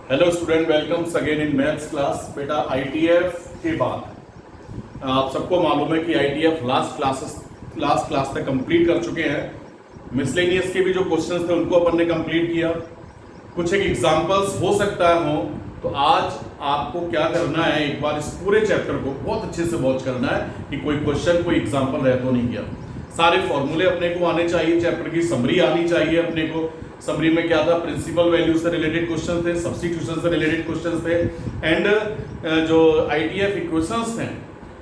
Hello student, welcomes again in maths class. बेटा ITF के बाद आप सबको मालूम है कि आईटीएफ लास्ट क्लास तक कंप्लीट कर चुके हैं। मिसलेनियस के भी जो क्वेश्चंस थे उनको अपन ने कंप्लीट किया। कुछ एक एग्जांपल्स हो सकता है हो, तो आज आपको क्या करना है, एक बार इस पूरे चैप्टर को बहुत अच्छे से वॉच करना है कि कोई क्वेश्चन कोई एग्जाम्पल रह तो नहीं गया। सारे फॉर्मूले अपने को आने चाहिए, चैप्टर की समरी आनी चाहिए अपने को। समरी में क्या था, प्रिंसिपल वैल्यू से रिलेटेड क्वेश्चन थे, सब्स्टिट्यूशन से रिलेटेड क्वेश्चन थे, एंड जो आईटीएफ इक्वेशंस हैं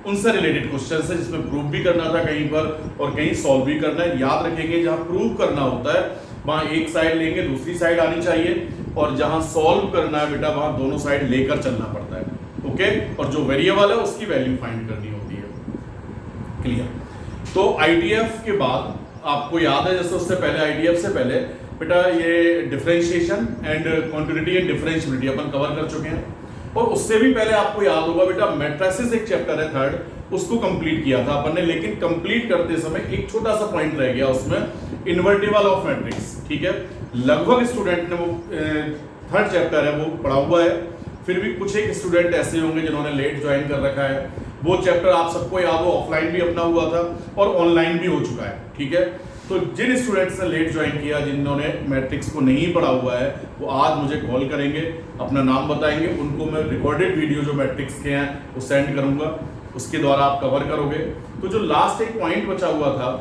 उनसे रिलेटेड क्वेश्चन है, जिसमें प्रूव भी करना था कहीं पर और कहीं सॉल्व भी करना है। याद रखेंगे, जहां प्रूव करना होता है वहां एक साइड लेंगे, दूसरी साइड आनी चाहिए, और जहां सॉल्व करना है बेटा वहां दोनों साइड लेकर चलना पड़ता है। ओके, और जो वेरिएबल है उसकी वैल्यू फाइंड करनी होती है। क्लियर? तो आईटीएफ के बाद आपको याद है, जैसे उससे पहले आईटीएफ से पहले बेटा ये differentiation and continuity and differentiability upon cover कर चुके हैं। और उससे भी पहले आपको याद होगा बेटा मैट्रिसेस एक चैप्टर है थर्ड, उसको कंप्लीट किया था अपन ने। लेकिन कंप्लीट करते समय एक छोटा सा पॉइंट रह गया उसमें, इन्वर्टिबल ऑफ मैट्रिक्स। ठीक है, लगभग स्टूडेंट ने वो थर्ड चैप्टर है वो पढ़ा हुआ है, फिर भी कुछ एक स्टूडेंट ऐसे होंगे जिन्होंने लेट ज्वाइन कर रखा है। वो चैप्टर आप सबको याद हो, ऑफलाइन भी अपना हुआ था और ऑनलाइन भी हो चुका है। ठीक है, तो जिन स्टूडेंट्स ने लेट ज्वाइन किया, जिन्होंने मैट्रिक्स को नहीं पढ़ा हुआ है, वो आज मुझे कॉल करेंगे, अपना नाम बताएंगे, उनको मैं रिकॉर्डेड वीडियो जो मैट्रिक्स के हैं वो सेंड करूंगा, उसके द्वारा आप कवर करोगे। तो जो लास्ट एक पॉइंट बचा हुआ था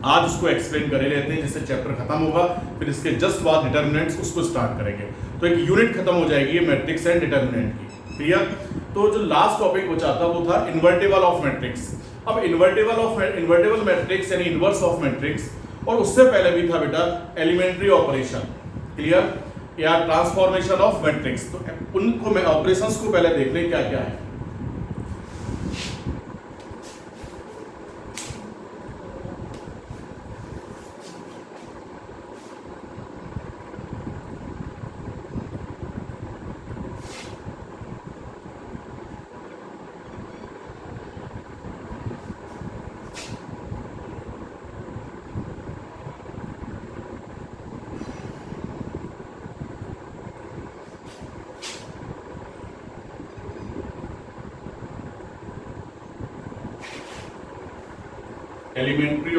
आज उसको एक्सप्लेन करे लेते हैं, जिससे चैप्टर खत्म होगा। फिर इसके जस्ट बाद डिटर्मिनेंट्स उसको स्टार्ट करेंगे, तो एक यूनिट खत्म हो जाएगी मैट्रिक्स एंड डिटर्मिनेंट की। क्लियर? तो जो लास्ट टॉपिक बचा था वो था इन्वर्टिबल ऑफ मैट्रिक्स। अब इन्वर्टिबल मैट्रिक्स यानी इनवर्स ऑफ मैट्रिक्स, और उससे पहले भी था बेटा एलिमेंट्री ऑपरेशन। क्लियर? या ट्रांसफॉर्मेशन ऑफ मैट्रिक्स। तो उनको ऑपरेशंस को पहले देख लें क्या क्या है। एलिमेंट्री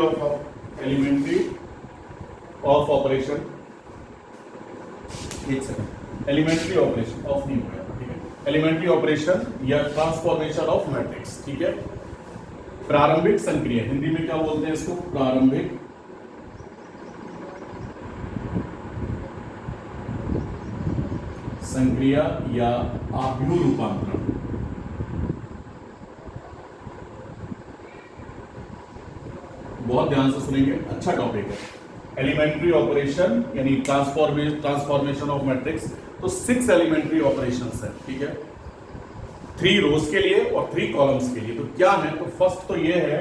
ऑफ ऑपरेशन, एक सेकंड, एलिमेंट्री ऑपरेशन ऑफ नहीं हो गया। ठीक है, एलिमेंट्री ऑपरेशन या ट्रांसफॉर्मेशन ऑफ मैट्रिक्स। ठीक है, प्रारंभिक संक्रिया, हिंदी में क्या बोलते हैं इसको, प्रारंभिक संक्रिया या आव्यूह रूपांतरण। बहुत ध्यान से सुनेंगे, अच्छा टॉपिक है। एलिमेंट्री ऑपरेशन यानी ट्रांसफॉर्मेशन ऑफ मैट्रिक्स। तो 6 एलिमेंट्री ऑपरेशंस है। ठीक है, 3 रोज के लिए और 3 कॉलम्स के लिए। तो क्या है, तो फर्स्ट तो ये है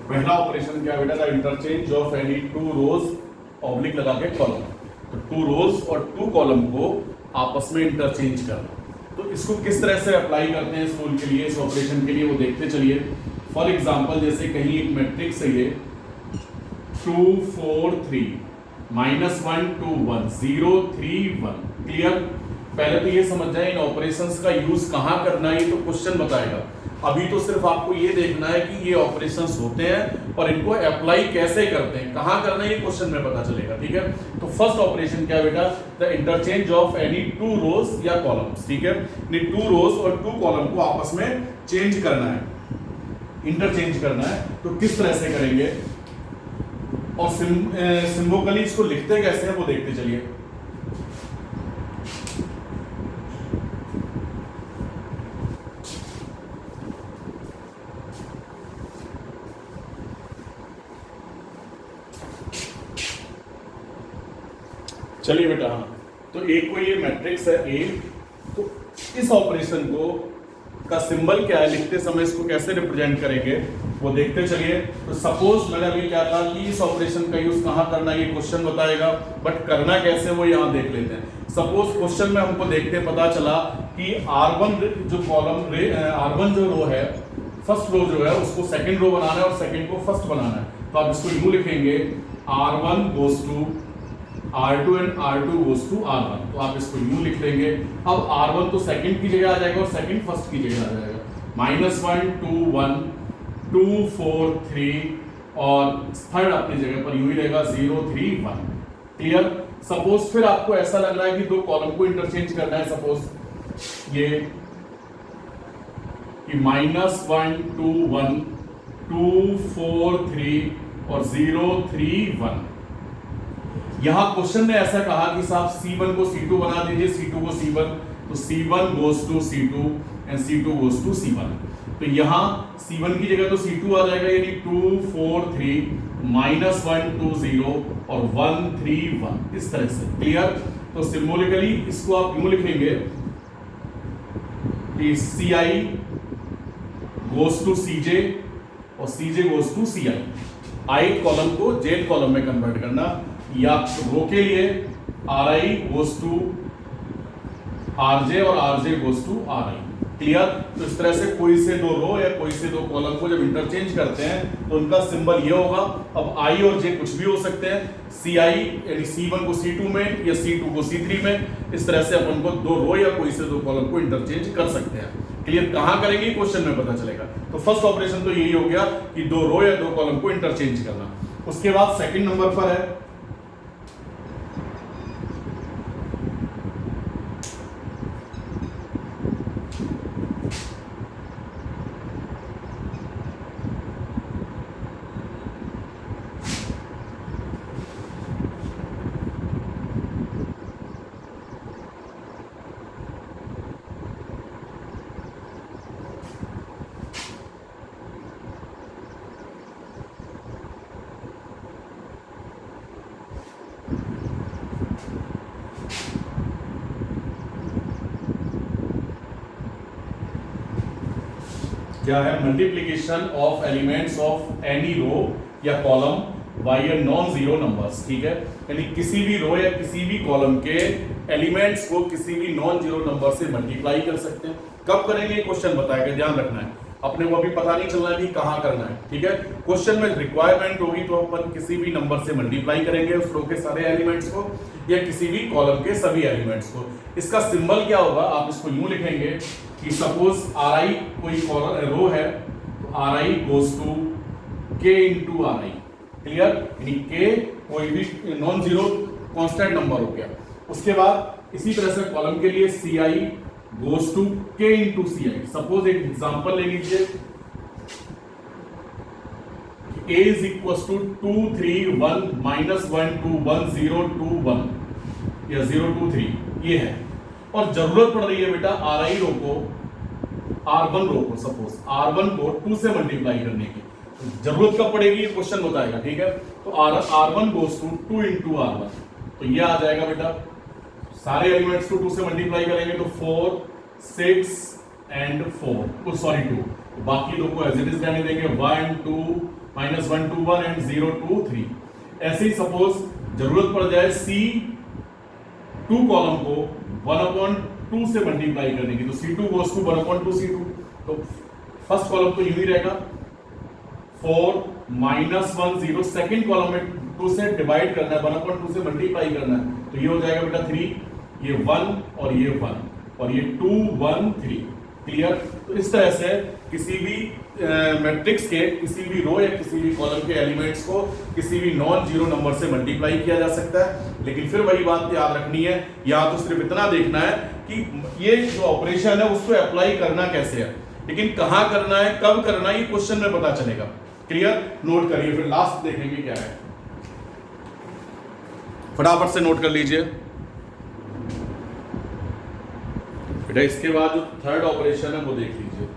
पहला ऑपरेशन क्या बेटा था, interchange of any 2 rows oblique लगा के कॉलम। तो 2 रोज और 2 कॉलम को आपस में इंटरचेंज करना। तो इसको किस तरह से अप्लाई करते हैं इस रूल के लिए, इस ऑपरेशन के लिए, वो देखते चलिए। फॉर एग्जांपल, जैसे कहीं एक मैट्रिक्स है ये 2 4 3 -1 2 1 0 3 1। क्लियर? पहले तो ये समझ जाए इन ऑपरेशंस का यूज कहां करना है, ये तो क्वेश्चन बताएगा। अभी तो सिर्फ आपको ये देखना है कि ये ऑपरेशंस होते हैं और इनको अप्लाई कैसे करते हैं, कहां करना है, ये क्वेश्चन में पता चलेगा। ठीक है, तो फर्स्ट ऑपरेशन क्या है बेटा, the interchange of any two rows या कॉलम्स। ठीक है, टू रोज और टू कॉलम को आपस में चेंज करना है, इंटरचेंज करना है। तो किस तरह से करेंगे और सिंबोकली इसको लिखते कैसे हैं वो देखते चलिए। चलिए बेटा, हाँ, तो एक को ये मैट्रिक्स है ए, तो इस ऑपरेशन को का सिंबल क्या है, लिखते समय इसको कैसे रिप्रेजेंट करेंगे वो देखते चलिए। तो सपोज मैंने अभी क्या कहा कि इस ऑपरेशन का यूज कहां करना है, ये क्वेश्चन बताएगा, बट करना कैसे वो यहां देख लेते हैं। सपोज क्वेश्चन में हमको देखते पता चला कि R1 जो कॉलम R1 जो रो है, फर्स्ट रो जो है उसको सेकंड रो बनाना है और सेकंड को फर्स्ट बनाना है। तो आप इसको यूं लिखेंगे, R1 goes to R2 and R2 goes to R1। तो आप इसको यूं लिख लेंगे। अब R1 तो सेकंड की जगह आ जाएगा और सेकंड फर्स्ट की जगह आ जाएगा। -1 2 1 2 4 3 और थर्ड अपनी जगह पर यूं ही रहेगा 0 3 1। क्लियर। सपोज फिर आपको ऐसा लग रहा है कि दो कॉलम को इंटरचेंज करना है, सपोज ये कि -1 2 1 2 4 3 और 0 3 1। यहां क्वेश्चन ने ऐसा कहा कि साहब C1 को C2 बना दीजिए, C2 को C1, तो C1 goes to C2 and C2 goes to C1। तो यहां C1 की जगह तो C2 आ जाएगा, यानी 2 4 3 -1 2 0 और 1 3 1, इस तरह से। क्लियर। तो सिंबॉलिकली इसको आप यूं लिखेंगे कि Ci गोज टू Cj और Cj goes to Ci। ith column को jth कॉलम में कन्वर्ट करना, या रो के लिए Ri गोज टू Rj और Rj goes to Ri। Clear. तो इस तरह से कोई से दो रो या कोई से दो कॉलम को जब इंटरचेंज करते हैं तो उनका सिंबल ये होगा। अब I और J कुछ भी हो सकते हैं, Ci यानी C1 को C2 में या C2 को C3 में, इस तरह से अपन को दो रो या कोई से दो कॉलम को इंटरचेंज कर सकते हैं। क्लियर। कहां करेंगे क्वेश्चन में पता चलेगा। तो फर्स्ट ऑपरेशन तो यही हो गया कि दो रो या दो कॉलम को इंटरचेंज करना। उसके बाद सेकंड नंबर पर है क्या है, multiplication of elements of any row या column by a non zero numbers. ठीक है, यानी किसी भी रो या किसी भी कॉलम के एलिमेंट्स को किसी भी नॉन जीरो नंबर से मल्टीप्लाई कर सकते हैं। कब करेंगे क्वेश्चन बताएगा, ध्यान रखना है, अपने को अभी पता नहीं चलना है कि कहां करना है। ठीक है, क्वेश्चन में रिक्वायरमेंट होगी तो अपन किसी भी नंबर से मल्टीप्लाई करेंगे उस रो के सारे एलिमेंट्स को या किसी भी कॉलम के सभी एलिमेंट्स को। इसका सिंबल क्या होगा, आप इसको यूं लिखेंगे कि सपोज Ri कोई रो है तो Ri goes to K into Ri। Clear. यानी K कोई भी नॉन जीरो कांस्टेंट नंबर हो गया। उसके बाद इसी तरह से कॉलम के लिए Ci goes to K into Ci। Suppose एक एग्जांपल ले लीजिए, A इज इक्वल टू 2 3 1 -1 2 1 0 2 1 या 0 2 3 ये है। और जरूरत पड़ रही है बेटा Ri रो को R1 रो को, सपोज R1 को 2 से मल्टीप्लाई करने की जरूरत कब पड़ेगी ये क्वेश्चन बताएगा। ठीक है, तो R1 goes to 2 into R1, तो ये आ जाएगा बेटा, सारे एलिमेंट्स को 2 से मल्टीप्लाई करेंगे तो 4 6 एंड 4 सॉरी 2, बाकी दो को एज इट इज रहने देंगे, 1 2 -1 2 1 एंड 0 2 3। ऐसे ही सपोज जरूरत पड़ जाए C2 कॉलम को 1/2 से मल्टीप्लाई करने की, तो C2 गोज टू 1/2 C2। तो फर्स्ट कॉलम तो यूं ही रहेगा, 4 -1 0, सेकंड कॉलम में 2 से डिवाइड करना है, 1/2 से मल्टीप्लाई करना है, तो ये हो जाएगा बेटा 3, ये 1 और ये 1 और ये 2 1 3। क्लियर। तो इस तरह से किसी भी मैट्रिक्स के किसी भी रो या किसी भी कॉलम के एलिमेंट्स को किसी भी नॉन जीरो नंबर से मल्टीप्लाई किया जा सकता है। लेकिन फिर वही बात याद रखनी है, यहाँ तो सिर्फ इतना देखना है कि ये जो ऑपरेशन है उसको अप्लाई करना कैसे है, लेकिन कहाँ करना है, कब करना है, ये क्वेश्चन में पता चलेगा। क्लियर? नोट करिए, फिर लास्ट देखेंगे क्या है। फटाफट से नोट कर लीजिए बेटा। इसके बाद जो थर्ड ऑपरेशन है वो देख लीजिए।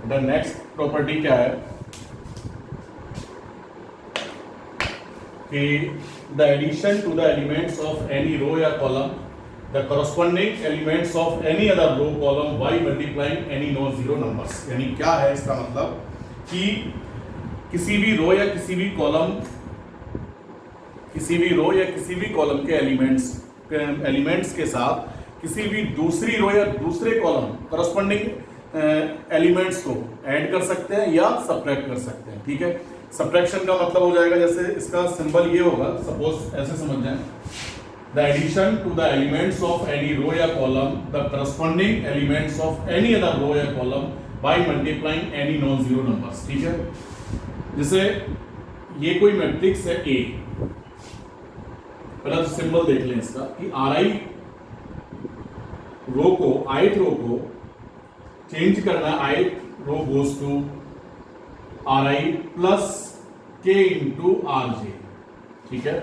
द नेक्स्ट प्रॉपर्टी क्या है कि the addition to the elements of any row या column the corresponding elements of any other row column by multiplying any non zero numbers. यानी क्या है इसका मतलब कि किसी भी रो या किसी भी कॉलम के एलिमेंट्स के साथ किसी भी दूसरी रो या दूसरे कॉलम करस्पॉन्डिंग एलिमेंट्स को ऐड कर सकते हैं या सब्ट्रैक्ट कर सकते हैं। ठीक है, सब्ट्रैक्शन का मतलब हो जाएगा, जैसे इसका सिंबल ये होगा, सपोज ऐसे समझ जाएं, the addition to the elements of any row या column the corresponding elements of any other row या column by multiplying any non zero numbers. ठीक है, जैसे ये कोई मैट्रिक्स है ए, पहला तो सिंबल देख लें इसका कि ri रो को, ith रो को चेंज करना, ith row goes to ri plus k into rj। ठीक है,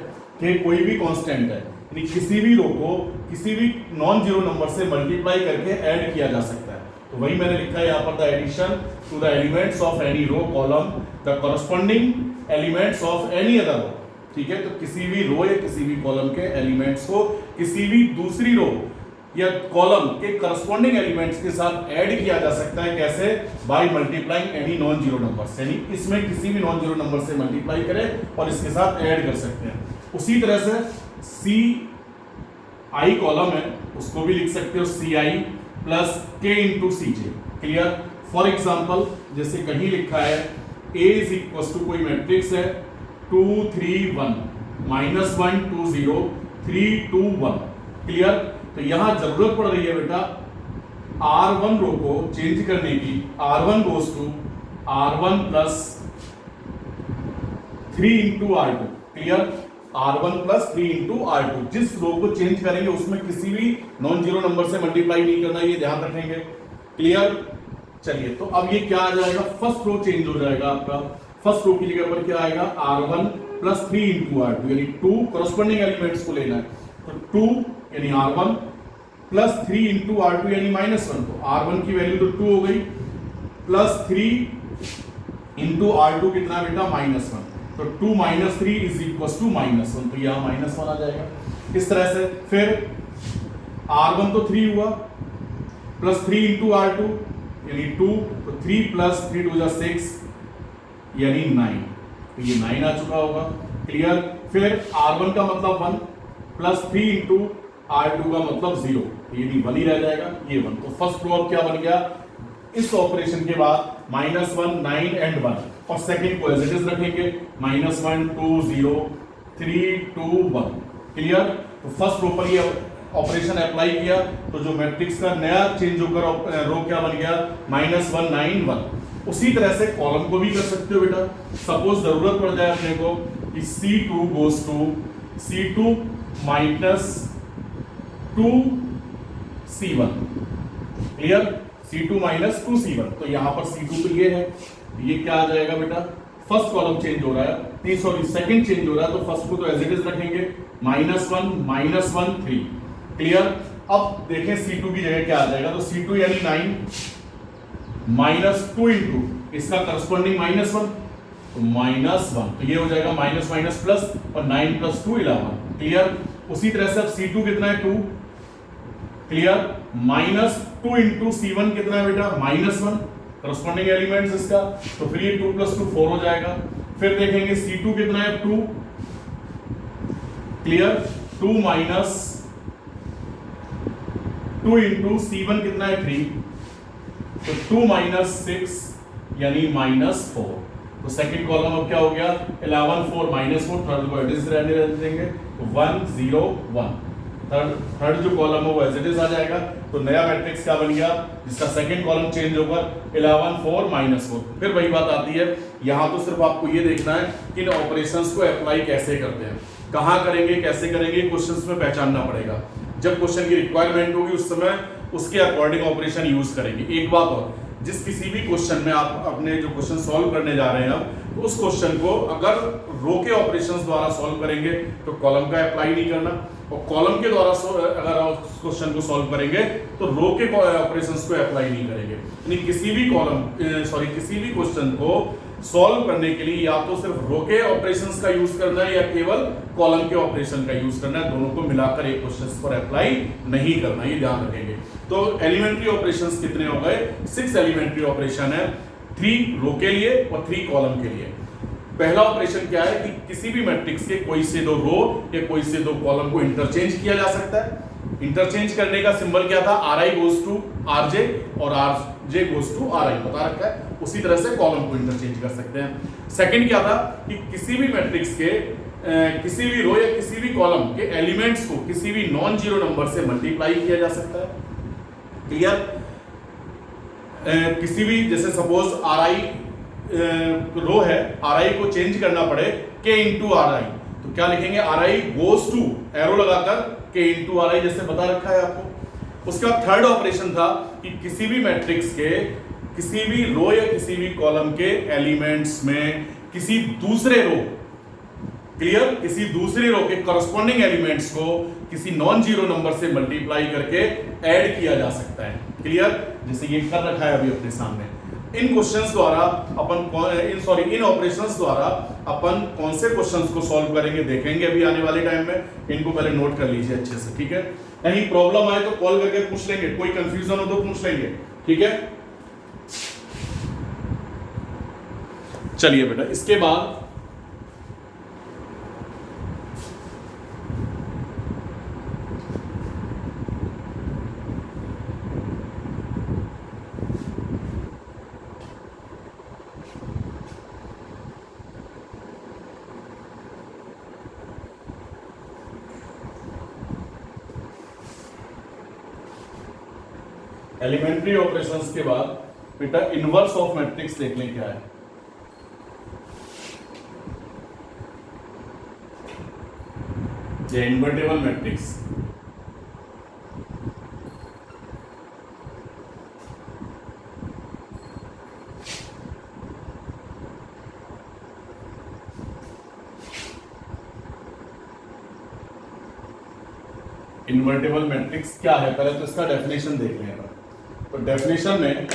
k कोई भी कांस्टेंट है, यानी किसी भी रो को किसी भी नॉन जीरो नंबर से मल्टीप्लाई करके ऐड किया जा सकता है। तो वही मैंने लिखा है यहाँ पर, the addition to the elements of any row column the corresponding elements of any other row. ठीक है, तो किसी भी रो या किसी भी कॉलम के एलिमेंट्स को किसी भी दूसरी रो या कॉलम के करस्पॉन्डिंग एलिमेंट्स के साथ ऐड किया जा सकता है। कैसे? Bye multiplying any non zero number, यानी इसमें किसी भी नॉन जीरो नंबर से मल्टीप्लाई करें और इसके साथ ऐड कर सकते हैं। उसी तरह से सी आई कॉलम है, उसको भी लिख सकते हो C I plus K into C J. Clear? For example जैसे कहीं लिखा है ए इज इक्वल टू कोई मैट्रिक्स है 2 3 1 -1 2 0 3 2 1। क्लियर? तो यहां जरूरत पड़ रही है बेटा R1 रो को चेंज करने की, R1 goes to R1 plus 3 into R2। Clear? R1 plus 3 into R2, जिस रो को चेंज करेंगे उसमें किसी भी नॉन जीरो नंबर से मल्टीप्लाई नहीं करना, ये ध्यान रखेंगे। क्लियर? चलिए, तो अब ये क्या आ जाएगा, फर्स्ट रो चेंज हो जाएगा आपका। फर्स्ट रो की जगह पर क्या आएगा, R1 प्लस 3 इंटू R2, यानी 2 करस्पॉन्डिंग एलिमेंट्स को लेना है, तो 2 यानी R1 प्लस 3 इंटू R2 यानी -1, तो R1 की वैल्यू तो 2 हो गई, प्लस 3 इंटू R2 कितना बेटा -1, तो 2 - 3 इज इक्वल टू -1, तो यहाँ -1 आ जाएगा। इस तरह से फिर R1 तो 3 हुआ, प्लस 3 इंटू R2 यानी 2, तो 3 + 3 2 6 यानी 9, तो ये 9 आ चुका होगा। क्लियर। फिर R1 का मतलब 1 प्लस 3 इंटू R2 का मतलब 0, यानी 1 ही रह जाएगा, ये 1। तो फर्स्ट रो अब क्या बन गया इस ऑपरेशन के बाद -1 9 एंड 1, और सेकंड को एज इट इज रखेंगे -1 2 0 3 2 1। क्लियर। तो फर्स्ट रो पर ये ऑपरेशन अप्लाई किया, तो जो मैट्रिक्स का नया चेंज होकर रो क्या बन गया -1 9 1। उसी तरह से कॉलम को भी कर सकते हो बेटा। सपोज जरूरत पड़ जाए अपने को कि C2 goes to C2 - 2 C1। Clear. C2 - 2 C1, तो यहां पर C2 तो ये है, ये क्या आ जाएगा बेटा, फर्स्ट कॉलम चेंज हो रहा है, सॉरी सेकंड चेंज हो रहा है, तो फर्स्ट को तो एज इट इज रखेंगे -1 -1 3। क्लियर। अब देखें C2 की जगह क्या आ जाएगा, तो C2 यानी 9 -2 इंटू इसका करस्पॉन्डिंग -1, तो -1, तो ये हो जाएगा माइनस प्लस, और 9 + 2 11। क्लियर। उसी तरह से अब C2 कितना है 2। क्लियर। -2 इंटू C1 कितना है बेटा -1, करस्पॉन्डिंग एलिमेंट्स इसका, तो फिर ये 2 + 2 4 हो जाएगा। फिर देखेंगे C2 कितना है 2। क्लियर। 2 - 2 इंटू C1 कितना है 3, तो 2 - 6 यानी -4। तो सेकंड कॉलम अब क्या हो गया 11 4 -4, थर्ड को एज इट इज रहने देंगे, तो 1 0 1। थर्ड जो कॉलम है वो एज इट इज आ जाएगा, तो नया मैट्रिक्स क्या बन गया जिसका सेकंड कॉलम चेंज होकर 11 4 -4। फिर वही बात आती है, यहां तो सिर्फ आपको ये देखना है कि इन ऑपरेशंस को अप्लाई कैसे करते हैं, कहां करेंगे, कैसे करेंगे, क्वेश्चंस में पहचानना पड़ेगा। जब क्वेश्चन की रिक्वायरमेंट होगी उस समय उसके अकॉर्डिंग ऑपरेशन यूज करेंगे। एक बात और, जिस किसी भी क्वेश्चन में आप अपने जो क्वेश्चन सॉल्व करने जा रहे हैं तो उस क्वेश्चन को अगर रो के ऑपरेशंस द्वारा सॉल्व करेंगे तो कॉलम का अप्लाई नहीं करना, और कॉलम के द्वारा अगर आप क्वेश्चन को सॉल्व करेंगे तो रो के ऑपरेशंस को अप्लाई नहीं करेंगे। यानी किसी भी किसी भी क्वेश्चन को सॉल्व करने के लिए या तो सिर्फ रो के ऑपरेशंस का यूज करना है या केवल कॉलम के ऑपरेशन का यूज करना है, दोनों को मिलाकर एक क्वेश्चन पर अप्लाई नहीं करना, ये ध्यान रखेंगे। तो एलिमेंट्री ऑपरेशंस कितने हो गए 6 एलिमेंट्री ऑपरेशन है, 3 रो के लिए और 3 कॉलम के लिए। पहला ऑपरेशन क्या है कि किसी भी मैट्रिक्स के कोई से दो रो या कोई से दो कॉलम को इंटरचेंज किया जा सकता है। इंटरचेंज करने का सिंबल क्या था, Ri गोज टू Rj और Rj गोज टू Ri बता रखा है। उसी तरह से कॉलम को इंटरचेंज कर सकते हैं। सेकंड क्या था कि किसी भी मैट्रिक्स के किसी भी रो या किसी भी कॉलम के एलिमेंट्स को किसी भी नॉन जीरो नंबर से मल्टीप्लाई किया जा सकता है। क्लियर। किसी भी जैसे सपोज Ri रो है, Ri को चेंज करना पड़े K इंटू Ri, तो क्या लिखेंगे Ri गोज टू एरो लगाकर K इंटू Ri, जैसे बता रखा है आपको। उसके बाद थर्ड ऑपरेशन था कि किसी भी मैट्रिक्स के किसी भी रो या किसी भी कॉलम के एलिमेंट्स में किसी दूसरे रो, क्लियर, किसी दूसरे रो के करस्पॉन्डिंग एलिमेंट्स को किसी नॉन जीरो नंबर से मल्टीप्लाई करके ऐड किया जा सकता है। क्लियर। जैसे ये कर रखा है अभी अपने सामने। इन क्वेश्चंस द्वारा अपन इन ऑपरेशंस द्वारा अपन कौन से क्वेश्चंस को सॉल्व करेंगे देखेंगे अभी आने वाले टाइम में। इनको पहले नोट कर लीजिए अच्छे से, ठीक है। कहीं प्रॉब्लम आए तो कॉल करके पूछ लेंगे, कोई कंफ्यूजन हो तो पूछ लेंगे, ठीक है। चलिए बेटा, इसके बाद एलिमेंट्री ऑपरेशंस के बाद बेटा इनवर्स ऑफ मैट्रिक्स देख लें क्या है। ये इन्वर्टेबल मैट्रिक्स, इन्वर्टेबल मैट्रिक्स क्या है पहले तो इसका डेफिनेशन देख लें। तो डेफिनेशन में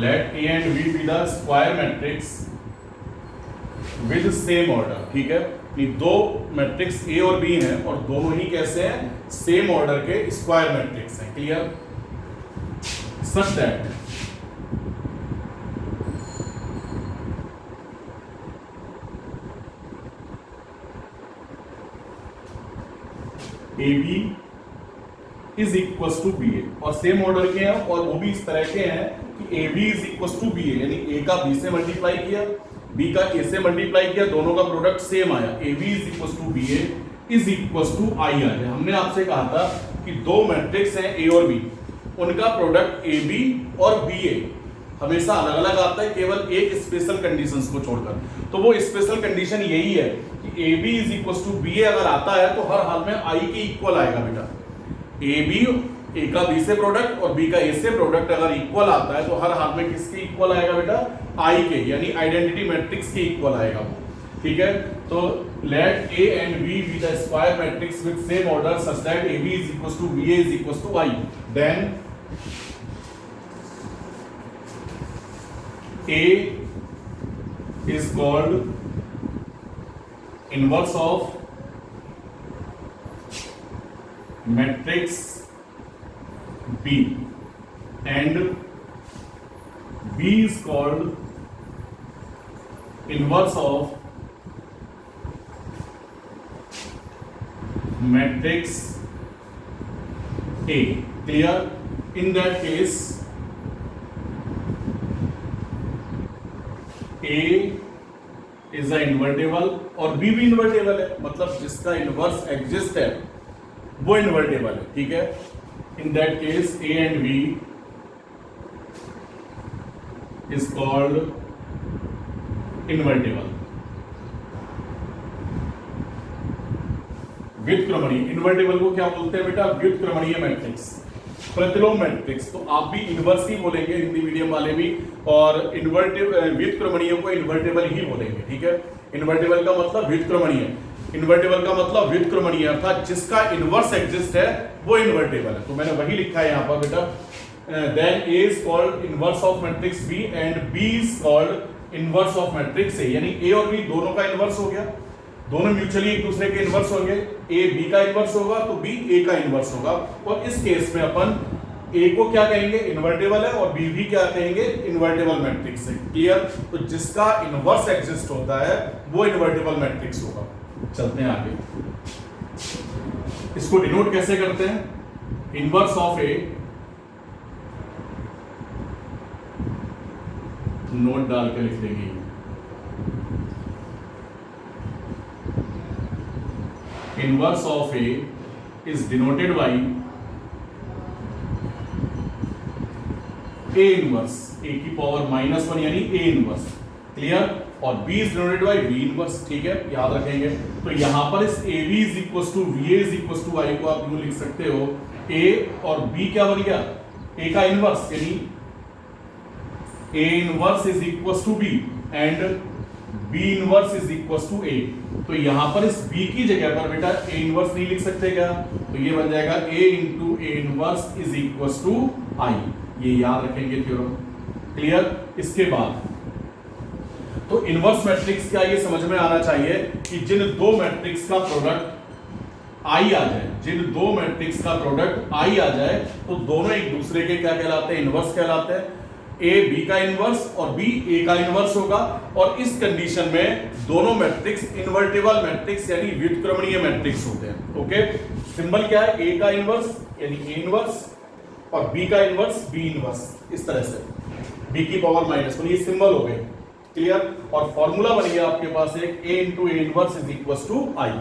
let A and B be the square matrix with same order, ठीक है। ये दो मैट्रिक्स ए और बी हैं और दोनों ही कैसे हैं, सेम ऑर्डर के स्क्वायर मैट्रिक्स हैं, clear. Such that A B is equal to B A, और सेम ऑर्डर के हैं और वो भी इस तरह के हैं कि A B is equal to B A, यानी ए का बी से मल्टीप्लाई किया, बी का ए से मल्टीप्लाई किया, दोनों का प्रोडक्ट सेम आया, A B is equal to B A is equal to I आ जाए। हमने आपसे कहा था कि दो मैट्रिक्स हैं ए और बी, उनका प्रोडक्ट ए बी और बी ए हमेशा अलग अलग आता है, केवल एक स्पेशल कंडीशंस को छोड़कर। तो वो स्पेशल कंडीशन यही है कि A B is equal to B A अगर आता है तो हर हाल में आई के इक्वल आएगा बेटा। ए बी, ए का बी से प्रोडक्ट और बी का ए से प्रोडक्ट अगर इक्वल आता है तो हर हाल में किसके इक्वल आएगा बेटा, आई के, यानी आइडेंटिटी मैट्रिक्स के इक्वल आएगा वो, ठीक है। तो let A and B be the square matrix with same order such that A B is equal to B A is equal to I, then A is called inverse of matrix B and B is called inverse of matrix A. Clear? In that case A is a invertible और B भी invertible है, मतलब जिसका inverse exist है वो invertible है, ठीक है। इन दैट केस A एंड B is called invertible। व्युत्क्रमणीय, इन्वर्टेबल को क्या बोलते हैं बेटा, व्युत्क्रमणीय मैट्रिक्स, प्रतिलोम मैट्रिक्स। तो आप भी इन्वर्स ही बोलेंगे, हिंदी मीडियम वाले भी, और व्युत्क्रमणीय को इन्वर्टेबल ही बोलेंगे, ठीक है। इन्वर्टेबल का मतलब व्युत्क्रमणीय, इन्वर्टेबल का मतलब व्युत्क्रमणीय, अर्थात जिसका इनवर्स एग्जिस्ट है वो इन्वर्टेबल है। तो मैंने वही लिखा है यहाँ पर बेटा, then A is called inverse of matrix B and B is called inverse of matrix A, यानी A और B दोनों का इनवर्स हो गया, दोनों म्यूचुअली एक दूसरे के इनवर्स होंगे, A B का इनवर्स होगा तो B A का इनवर्स होगा, और इस केस में अपन A को क्या कहेंगे, इन्वर्टेबल है, और B भी क्या कहेंगे, इन्वर्टेबल मैट्रिक्स है, क्लियर। तो जिसका इनवर्स एग्जिस्ट होता है वो इन्वर्टेबल मैट्रिक्स होगा। चलते हैं आगे, इसको डिनोट कैसे करते हैं, इनवर्स ऑफ A, नोट डाल के लिख देंगे, inverse of A is denoted by A inverse, A की पावर -1 यानी A inverse, क्लियर। और B is denoted by B inverse, ठीक है, याद रखेंगे। तो यहां पर इस AB is equals to VA is equals to I को आप यूं लिख सकते हो, A और B क्या बन गया, A का इनवर्स, यानी A inverse is equals to B and B inverse is equals to A। तो यहां पर इस B की जगह पर बेटा A इनवर्स नहीं लिख सकते क्या, तो ये बन जाएगा A into A inverse is equals to I, ये याद रखेंगे थ्योरम, क्लियर। इसके बाद तो इनवर्स मैट्रिक्स क्या, ये समझ में आना चाहिए कि जिन दो मैट्रिक्स का प्रोडक्ट I आ जाए, जिन दो मैट्रिक्स का प्रोडक्ट I आ जाए तो दोनों एक दूसरे के क्या कहलाते हैं, इनवर्स कहलाते हैं। A B का इनवर्स और B A का इनवर्स होगा, और इस कंडीशन में दोनों मैट्रिक्स इन्वर्टेबल मैट्रिक्स यानी व्युत्क्रमणीय मैट्रिक्स होते हैं, ओके। सिंबल क्या है, A का इनवर्स यानी A इनवर्स और B का इनवर्स B इनवर्स, इस तरह से B की पावर -1, ये सिंबल हो गए, क्लियर। और फॉर्मूला बन गया आपके पास एक A into A inverse is equals to I।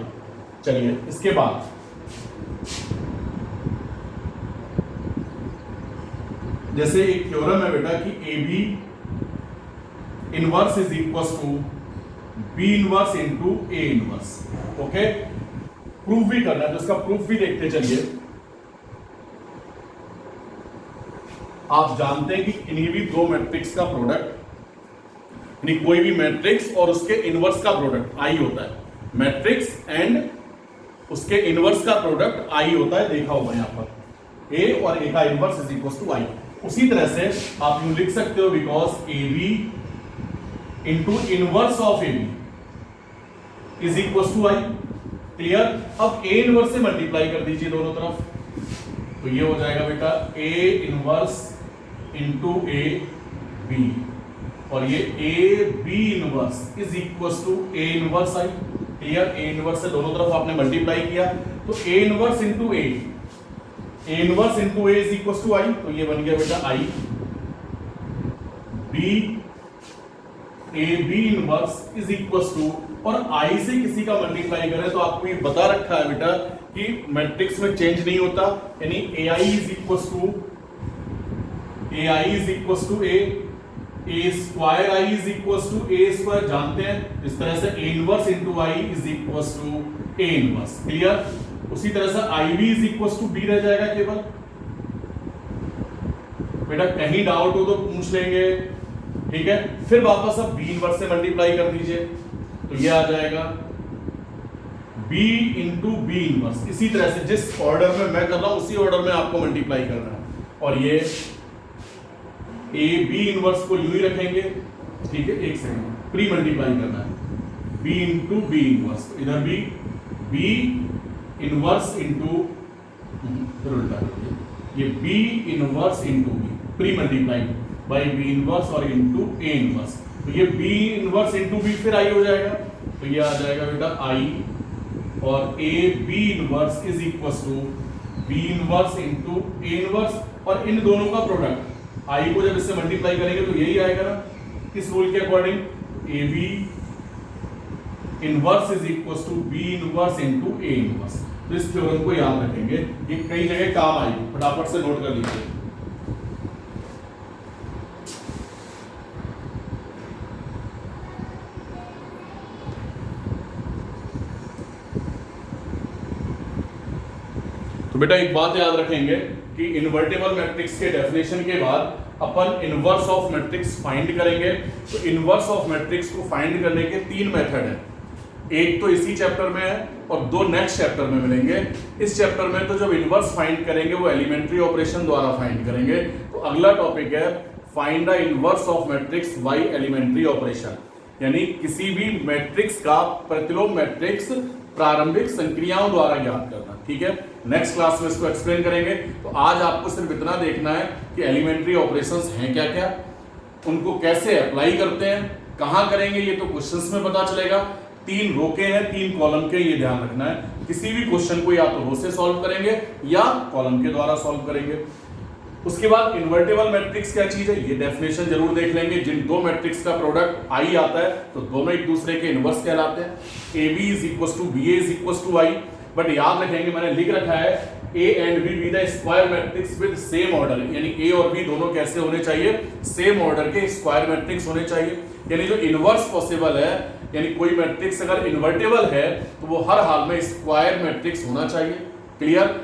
चलिए इसके बाद जैसे एक थ्योरम है बेटा कि A B inverse is equal to B inverse into A inverse, okay. Proof भी करना है तो इसका प्रूफ भी देखते चलिए। आप जानते हैं कि किन्हीं भी दो मैट्रिक्स का प्रोडक्ट, यानी कोई भी मैट्रिक्स और उसके इनवर्स का प्रोडक्ट आई होता है, मैट्रिक्स एंड उसके इनवर्स का प्रोडक्ट आई होता है, देखा होगा यहां पर A और A का inverse is equal to I. उसी तरह से आप यूं लिख सकते हो because A B into inverse of A B is equal to I. Clear. अब ए इनवर्स से मल्टीप्लाई कर दीजिए दोनों तरफ, तो ये हो जाएगा बेटा A inverse into A B, और ये A B inverse is equal to A inverse I. Clear. A inverse से दोनों तरफ आपने मल्टीप्लाई किया तो A inverse into A inverse into A is equal to I, तो ये बन गया बेटा I B A B inverse is equal to, और आई से किसी का मल्टीप्लाई करें तो आपको ये बता रखा है बेटा कि मैट्रिक्स में चेंज नहीं होता, यानी A I is equal to A square I is equal to A square जानते हैं, इस तरह से A inverse into I is equal to A inverse. Clear. उसी तरह से I B is equal to B रह जाएगा केवल। बेटा कहीं डाउट हो तो पूछ लेंगे, ठीक है। फिर वापस अब बी इनवर्स से मल्टीप्लाई कर दीजिए, तो ये आ जाएगा b इंटू बी इनवर्स। इसी तरह से जिस ऑर्डर में मैं कर रहा हूं उसी ऑर्डर में आपको मल्टीप्लाई करना है, और ये ए बी इनवर्स को यूं ही रखेंगे, ठीक है। एक सेकंड, प्री मल्टीप्लाई करना है b इंटू बी इनवर्स, इधर भी b इनवर्स इंटू उल्टा ये b inverse into B, pre multiply by B inverse और इंटू ए इनवर्स, तो ये b इनवर्स इंटू बी फिर आई हो जाएगा, तो ये आ जाएगा बेटा आई और A B inverse is equal to B inverse into A inverse, और इन दोनों का प्रोडक्ट आई को जब इससे मल्टीप्लाई करेंगे तो यही आएगा ना, इस रूल के according A B inverse is equal to B inverse into A inverse. तो इस थ्योरम को याद रखेंगे, ये कई जगह काम आएगी, फटाफट से नोट कर लीजिए। तो बेटा एक बात याद रखेंगे कि इन्वर्टेबल मैट्रिक्स के डेफिनेशन के बाद अपन इनवर्स ऑफ मैट्रिक्स फाइंड करेंगे। तो इनवर्स ऑफ मैट्रिक्स को फाइंड करने के तीन मेथड हैं, एक तो इसी चैप्टर में है और दो नेक्स्ट चैप्टर में मिलेंगे। इस चैप्टर में तो जब इनवर्स फाइंड करेंगे वो एलिमेंट्री ऑपरेशन द्वारा फाइंड करेंगे। तो अगला टॉपिक है find the inverse of matrix by elementary operation, यानी किसी भी मैट्रिक्स का प्रतिलोम मैट्रिक्स प्रारंभिक संक्रियाओं द्वारा ज्ञात करना। ठीक है, नेक्स्ट क्लास में इसको एक्सप्लेन करेंगे। तो आज आपको सिर्फ इतना देखना है कि एलिमेंट्री ऑपरेशंस हैं क्या क्या, उनको कैसे अप्लाई करते हैं, कहां करेंगे, ये तो क्वेश्चंस में पता चलेगा। तीन रो के हैं, तीन कॉलम के, ये ध्यान रखना है। किसी भी क्वेश्चन को या तो रो से सॉल्व करेंगे या कॉलम के द्वारा सॉल्व करेंगे। उसके बाद इन्वर्टेबल मैट्रिक्स क्या चीज है ये डेफिनेशन जरूर देख लेंगे। जिन दो मैट्रिक्स का प्रोडक्ट आई आता है तो दोनों एक दूसरे के इनवर्स कहलाते हैं। A B is equal to B A is equal to I, but याद रखेंगे मैंने लिख रखा है A and B be the square matrix with same order, यानी ए और बी दोनों कैसे होने चाहिए, सेम ऑर्डर के स्क्वायर मैट्रिक्स होने चाहिए। यानी जो इनवर्स पॉसिबल है, यानी कोई मैट्रिक्स अगर इन्वर्टेबल है तो वो हर हाल में स्क्वायर मैट्रिक्स होना चाहिए। क्लियर,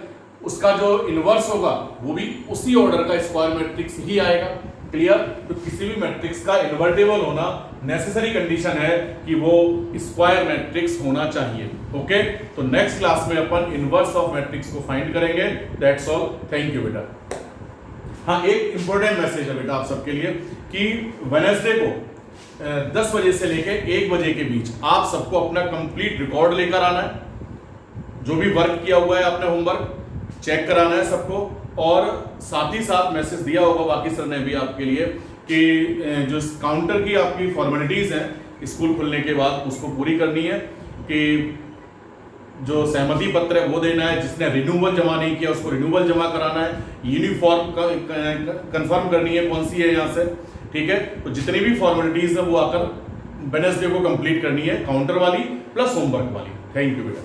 उसका जो इनवर्स होगा वो भी उसी ऑर्डर का स्क्वायर मैट्रिक्स ही आएगा। क्लियर, तो किसी भी मैट्रिक्स का इन्वर्टेबल होना नेसेसरी कंडीशन है कि वो स्क्वायर मैट्रिक्स होना चाहिए। ओके, तो नेक्स्ट क्लास में अपन इनवर्स ऑफ मैट्रिक्स को फाइंड करेंगे। दैट्स ऑल, थैंक यू बेटा। हाँ, एक इंपॉर्टेंट मैसेज है बेटा आप सबके लिए कि वेडनेसडे को 10 बजे से लेकर 1 बजे के बीच आप सबको अपना कंप्लीट रिकॉर्ड लेकर आना है। जो भी वर्क किया हुआ है आपने होमवर्क चेक कराना है सबको, और साथ ही साथ मैसेज दिया होगा बाकी सर ने भी आपके लिए कि जो काउंटर की आपकी फॉर्मेलिटीज हैं स्कूल खुलने के बाद उसको पूरी करनी है, कि जो सहमति पत्र है वो देना है, जिसने रिन्यूअल जमा नहीं किया उसको रिन्यूअल जमा कराना है, यूनिफॉर्म कंफर्म करनी है कौन सी है यहाँ से। ठीक है, तो जितनी भी फॉर्मेलिटीज है वो आकर वेडनेसडे को कंप्लीट करनी है, काउंटर वाली प्लस होमवर्क वाली। थैंक यू बेटा।